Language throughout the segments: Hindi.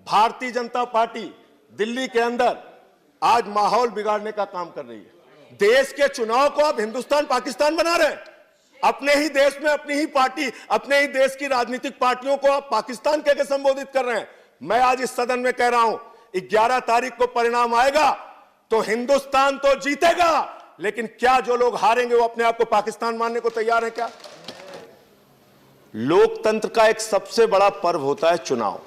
भारतीय जनता पार्टी दिल्ली के अंदर आज माहौल बिगाड़ने का काम कर रही है। देश के चुनाव को आप हिंदुस्तान पाकिस्तान बना रहे हैं। अपने ही देश में अपनी ही पार्टी, अपने ही देश की राजनीतिक पार्टियों को आप पाकिस्तान कह के संबोधित कर रहे हैं। मैं आज इस सदन में कह रहा हूं, 11 तारीख को परिणाम आएगा तो हिंदुस्तान तो जीतेगा, लेकिन क्या जो लोग हारेंगे वो अपने आप को पाकिस्तान मानने को तैयार है क्या? लोकतंत्र का एक सबसे बड़ा पर्व होता है चुनाव।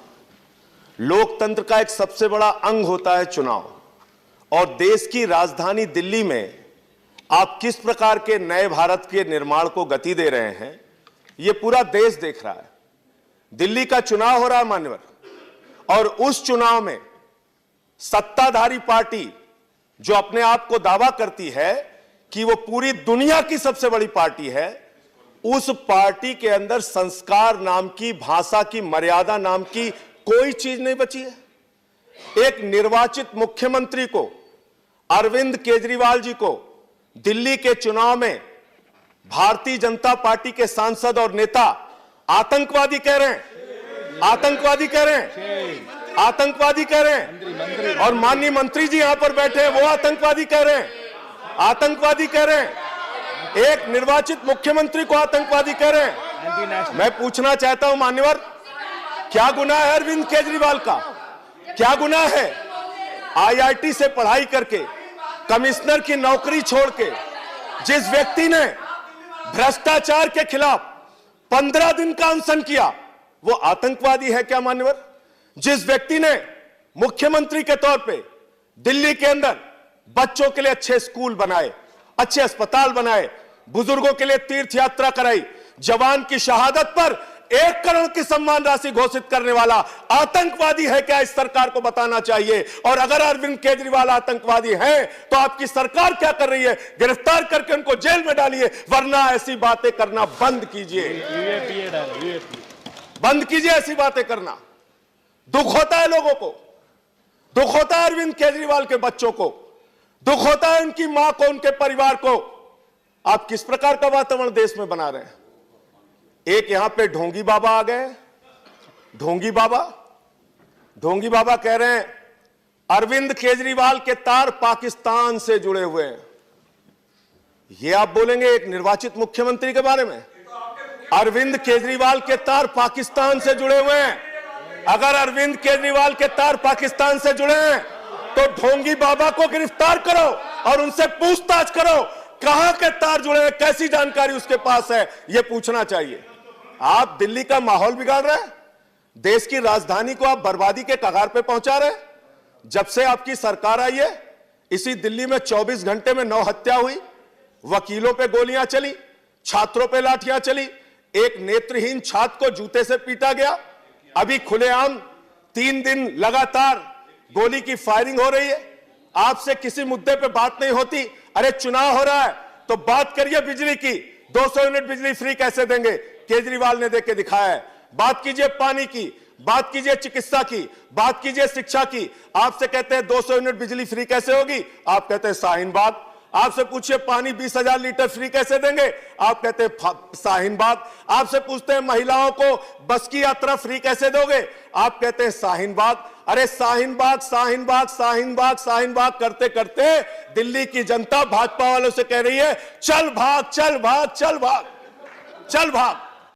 लोकतंत्र का एक सबसे बड़ा अंग होता है चुनाव। और देश की राजधानी दिल्ली में आप किस प्रकार के नए भारत के निर्माण को गति दे रहे हैं, यह पूरा देश देख रहा है। दिल्ली का चुनाव हो रहा है मान्यवर, और उस चुनाव में सत्ताधारी पार्टी जो अपने आप को दावा करती है कि वो पूरी दुनिया की सबसे बड़ी पार्टी है, उस पार्टी के अंदर संस्कार नाम की, भाषा की, मर्यादा नाम की कोई चीज नहीं बची है। एक निर्वाचित मुख्यमंत्री को, अरविंद केजरीवाल जी को दिल्ली के चुनाव में भारतीय जनता पार्टी के सांसद और नेता आतंकवादी कह रहे हैं, आतंकवादी कह रहे हैं, आतंकवादी कह रहे हैं। और माननीय मंत्री जी यहां पर बैठे हैं, वो आतंकवादी कह रहे हैं, आतंकवादी कह रहे हैं। एक निर्वाचित मुख्यमंत्री को आतंकवादी कह रहे हैं। मैं पूछना चाहता हूं मान्यवर, क्या गुनाह है अरविंद केजरीवाल का? क्या गुनाह है? आईआईटी से पढ़ाई करके कमिश्नर की नौकरी छोड़ के जिस व्यक्ति ने भ्रष्टाचार के खिलाफ 15 दिन का अनशन किया, वो आतंकवादी है क्या मान्यवर? जिस व्यक्ति ने मुख्यमंत्री के तौर पे दिल्ली के अंदर बच्चों के लिए अच्छे स्कूल बनाए, अच्छे अस्पताल बनाए, बुजुर्गों के लिए तीर्थ यात्रा कराई, जवान की शहादत पर 1 करोड़ की सम्मान राशि घोषित करने वाला आतंकवादी है क्या? इस सरकार को बताना चाहिए। और अगर अरविंद केजरीवाल आतंकवादी हैं तो आपकी सरकार क्या कर रही है? गिरफ्तार करके उनको जेल में डालिए, वरना ऐसी बातें करना बंद कीजिए, बंद कीजिए ऐसी बातें करना। दुख होता है लोगों को, दुख होता है अरविंद केजरीवाल के बच्चों को, दुख होता है उनकी मां को, उनके परिवार को। आप किस प्रकार का वातावरण देश में बना रहे हैं? एक यहां पे ढोंगी बाबा आ गए, ढोंगी बाबा कह रहे हैं अरविंद केजरीवाल के तार पाकिस्तान से जुड़े हुए हैं। ये आप बोलेंगे एक निर्वाचित मुख्यमंत्री के बारे में? अरविंद केजरीवाल के तार पाकिस्तान से जुड़े हुए हैं। अगर अरविंद केजरीवाल के तार पाकिस्तान से जुड़े हैं तो ढोंगी बाबा को गिरफ्तार करो और उनसे पूछताछ करो, कहां के तार जुड़े हैं, कैसी जानकारी उसके पास है, यह पूछना चाहिए। आप दिल्ली का माहौल बिगाड़ रहे हैं, देश की राजधानी को आप बर्बादी के कगार पे पहुंचा रहे हैं। जब से आपकी सरकार आई है, इसी दिल्ली में 24 घंटे में 9 हत्या हुई, वकीलों पे गोलियां चली, छात्रों पे लाठियां चली, एक नेत्रहीन छात्र को जूते से पीटा गया। अभी खुलेआम 3 दिन लगातार गोली की फायरिंग हो रही है। आपसे किसी मुद्दे पे बात नहीं होती। अरे चुनाव हो रहा है तो बात करिए बिजली की, 200 यूनिट बिजली फ्री कैसे देंगे, केजरीवाल ने देके दिखाया है। बात कीजिए पानी की, बात कीजिए चिकित्सा की, बात कीजिए शिक्षा की। आपसे कहते हैं 200 यूनिट बिजली फ्री कैसे होगी, आप कहते हैं शाहीन बाग। आपसे पूछिए पानी 20,000 लीटर फ्री कैसे देंगे, आप कहते हैं शाहीन बाग। आपसे पूछते हैं महिलाओं को बस की यात्रा फ्री कैसे दोगे, आप कहते हैं शाहीन बाग। अरे शाहीन बाग, शाहीन बाग, शाहीन बाग, शाहीन बाग करते करते दिल्ली की जनता भाजपा वालों से कह रही है चल भाग, चल भाग, चल भाग, चल भाग।